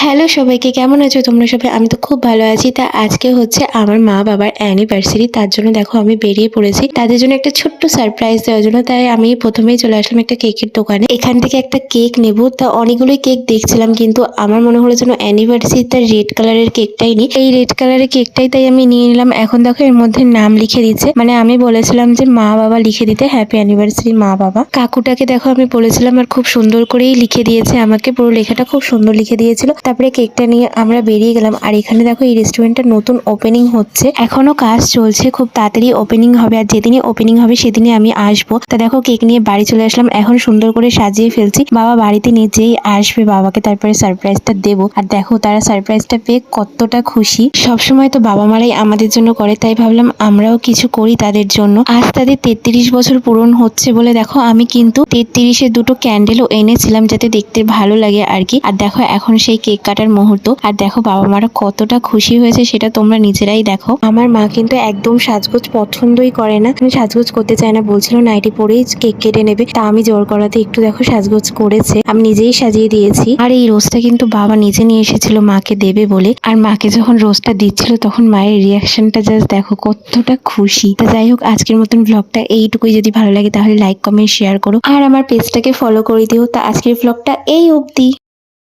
Hello সবাইকে, কেমন আছো তোমরা সবাই? আমি তো খুব ভালো আছি। তা আজকে হচ্ছে আমার মা-বাবার অ্যানিভার্সারি। তার জন্য দেখো আমি বেরিয়ে পড়েছি। তাদের জন্য একটা ছোট্ট সারপ্রাইজ দেওয়ার জন্য। তাই আমি ১ম এই চলে আসলাম একটা কেকের দোকানে। এখান থেকে একটা কেক নেব। তা অনেকগুলোই কেক দেখছিলাম, কিন্তু আমার মনে হলো যেন অ্যানিভার্সারিতে রেড কালারের কেকটাই নিই। এই রেড কালারের কেকটাই তাই আমি নিয়ে নিলাম। এখন দেখো এর মধ্যে নাম লিখে দিচ্ছে। মানে আমি বলেছিলাম যে মা-বাবা লিখে দিতে, হ্যাপি অ্যানিভার্সারি মা-বাবা। কাকুটাকে দেখো আমি বলেছিলাম আর খুব সুন্দর করেই লিখে দিয়েছে আমাকে। পুরো লেখাটা খুব সুন্দর লিখে দিয়েছিল। তারপরে কেকটা নিয়ে আমরা বেরিয়ে গেলাম। আর এখানে দেখো এই রেস্টুরেন্টটা নতুন ওপেনিং হচ্ছে, এখনো কাজ চলছে, খুব তাড়াতাড়ি ওপেনিং হবে। আর যেদিনই ওপেনিং হবে সেদিনই আমি আসবো। তা দেখো কেক নিয়ে বাড়ি চলে আসলাম। এখন সুন্দর করে সাজিয়ে ফেলছি। বাবা বাড়িতে নিজেই আসবে, বাবাকে তারপরে সারপ্রাইজটা দেবো। আর দেখো তারা সারপ্রাইজটা পেয়ে কতটা খুশি। সবসময় তো বাবা মারাই আমাদের জন্য করে, তাই ভাবলাম আমরাও কিছু করি তাদের জন্য। আজ তাদের 33 বছর পূরণ হচ্ছে বলে দেখো আমি কিন্তু 33-এর দুটো ক্যান্ডেলও এনেছিলাম, যাতে দেখতে ভালো লাগে আর কি। আর দেখো এখন সেই কেক কাটার মুহূর্ত। আর দেখো বাবা মারা কতটা খুশি হয়েছে সেটা তোমরা নিজেরাই দেখো। আমার মা কিন্তু একদম সাজগোজ পছন্দই করে না, সাজগোজ করতে চায় না, বলছিল নাইটি পরেই কেক কেটে নেবে। তা আমি জোর করাতে একটু দেখো সাজগোজ করেছে, আমি নিজেই সাজিয়ে দিয়েছি। আর এই রোজটা কিন্তু বাবা নিজে নিয়ে এসেছিল মাকে দেবে বলে। আর মাকে যখন রোজটা দিচ্ছিল তখন মায়ের রিয়াকশনটা জাস্ট দেখো, কতটা খুশি। তা যাই হোক, আজকের মতন ব্লগটা এইটুকুই। যদি ভালো লাগে তাহলে লাইক কমেন্ট শেয়ার করো, আর আমার পেজটাকে ফলো করে দিও। তা আজকের ব্লগটা এই অবধি।